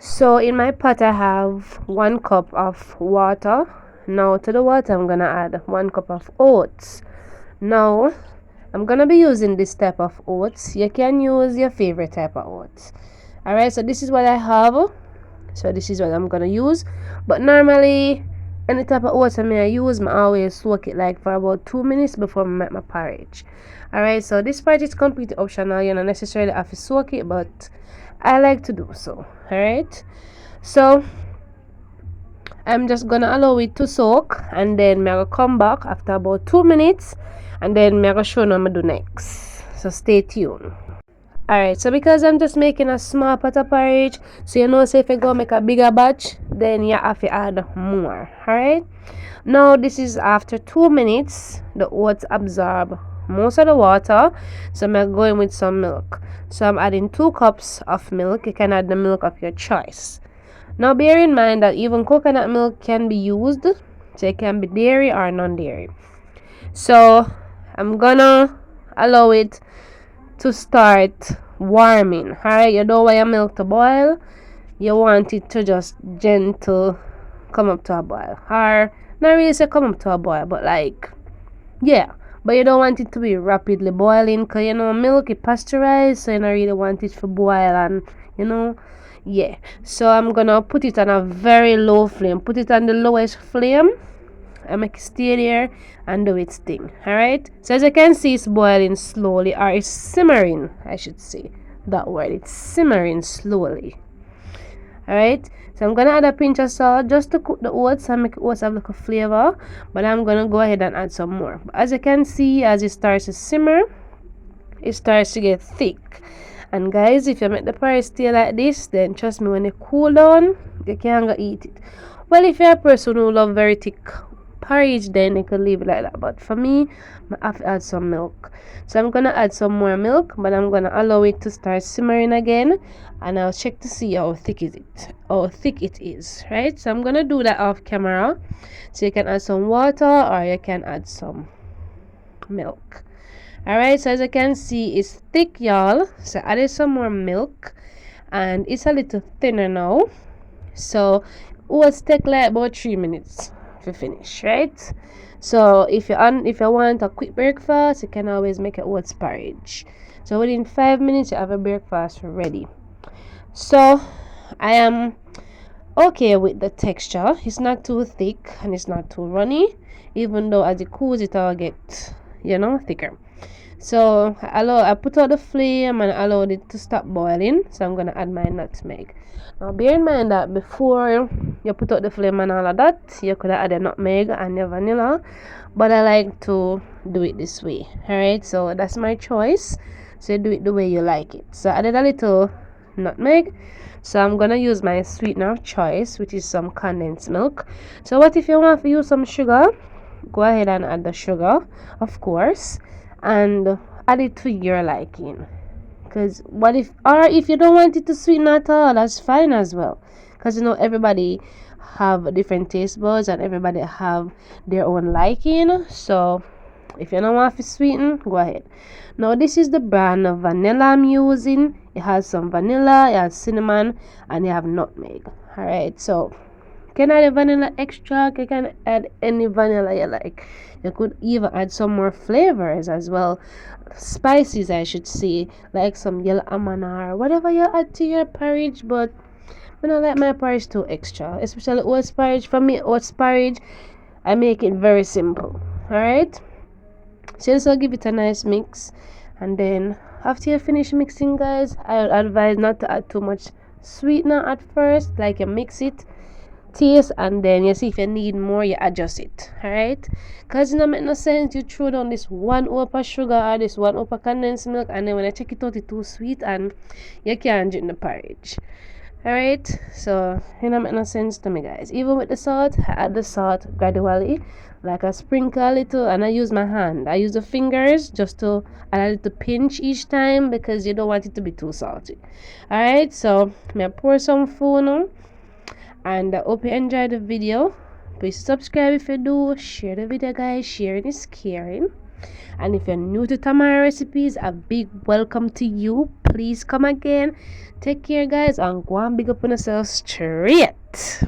So in my pot I have 1 cup of water. Now to the water I'm gonna add 1 cup of oats. Now I'm gonna be using this type of oats. You can use your favorite type of oats. Alright, so this is what I have. So this is what I'm gonna use. But normally any type of oats I use, I always soak it like for about 2 minutes before I make my porridge. Alright, so this porridge is completely optional. You don't necessarily have to soak it, but I like to do so. Alright, so I'm just gonna allow it to soak, and then I'm gonna come back after about 2 minutes, and then I'm gonna show you what I'm gonna do next. So stay tuned. Alright, so because I'm just making a small pot of porridge, so you know, so if you go make a bigger batch, then you have to add more. Alright, now this is after 2 minutes, the oats absorb most of the water, so I'm going with some milk. So I'm adding 2 cups of milk. You can add the milk of your choice. Now bear in mind that even coconut milk can be used, so it can be dairy or non-dairy. So I'm gonna allow it to start warming. Alright, you don't want your milk to boil, you want it to just gentle come up to a boil, or not really say come up to a boil, but like, yeah, but you don't want it to be rapidly boiling, because you know milk is pasteurized, so you don't really want it to boil, and you know, yeah. So I'm gonna put it on a very low flame, put it on the lowest flame, and make it stay there and do its thing. Alright, so as you can see, it's boiling slowly, or it's simmering, I should say that word, it's simmering slowly. Alright, so I'm gonna add a pinch of salt just to cook the oats and make the oats have like a flavor, but I'm gonna go ahead and add some more. But as you can see, as it starts to simmer, it starts to get thick. And guys, if you make the porridge stay like this, then trust me, when it cool down, you can't go eat it. Well, if you're a person who love very thick porridge, then you can leave it like that, but for me, I have to add some milk. So I'm gonna add some more milk, but I'm gonna allow it to start simmering again, and I'll check to see how thick it is. Right, so I'm gonna do that off camera, so you can add some water or you can add some milk. Alright, so as you can see, it's thick, y'all. So I added some more milk, and it's a little thinner now. So oats take like about 3 minutes to finish, right? So if you want a quick breakfast, you can always make an oats porridge. So within 5 minutes you have a breakfast ready. So I am okay with the texture. It's not too thick and it's not too runny, even though as it cools it will get, you know, thicker. So I put out the flame and allowed it to stop boiling. So I'm gonna add my nutmeg. Now bear in mind that before you put out the flame and all of that, you could have added nutmeg and your vanilla, but I like to do it this way. Alright, so that's my choice. So you do it the way you like it. So I added a little nutmeg. So I'm gonna use my sweetener of choice, which is some condensed milk. So what if you want to use some sugar? Go ahead and add the sugar, of course, and add it to your liking. Because if you don't want it to sweeten at all, that's fine as well, because you know everybody have different taste buds and everybody have their own liking. So if you don't want to sweeten, go ahead. Now this is the brand of vanilla I'm using. It has some vanilla, it has cinnamon, and it have nutmeg. Alright, so you can add a vanilla extract, you can add any vanilla you like. You could even add some more flavors as well, spices I should say, like some yellow almond or whatever you add to your porridge. But I don't like my porridge too extra, especially oats porridge. For me, oats porridge, I make it very simple. Alright, so just give it a nice mix, and then after you finish mixing, guys, I would advise not to add too much sweetener at first. Like you mix it, taste, and then you see if you need more, you adjust it. Alright, because it don't make no sense you throw down this 1 cup of sugar or this 1 cup of condensed milk, and then when I check it out, it's too sweet and you can't drink the porridge. Alright, so it don't make no sense to me, guys. Even with the salt, I add the salt gradually, like I sprinkle a little, and I use my hand. I use the fingers just to add a little pinch each time, because you don't want it to be too salty. Alright, so I pour some food now, and I hope you enjoyed the video. Please subscribe if you do. Share the video, guys. Sharing is caring. And if you're new to Tamara recipes, a big welcome to you. Please come again. Take care, guys, and go and big up on yourself straight.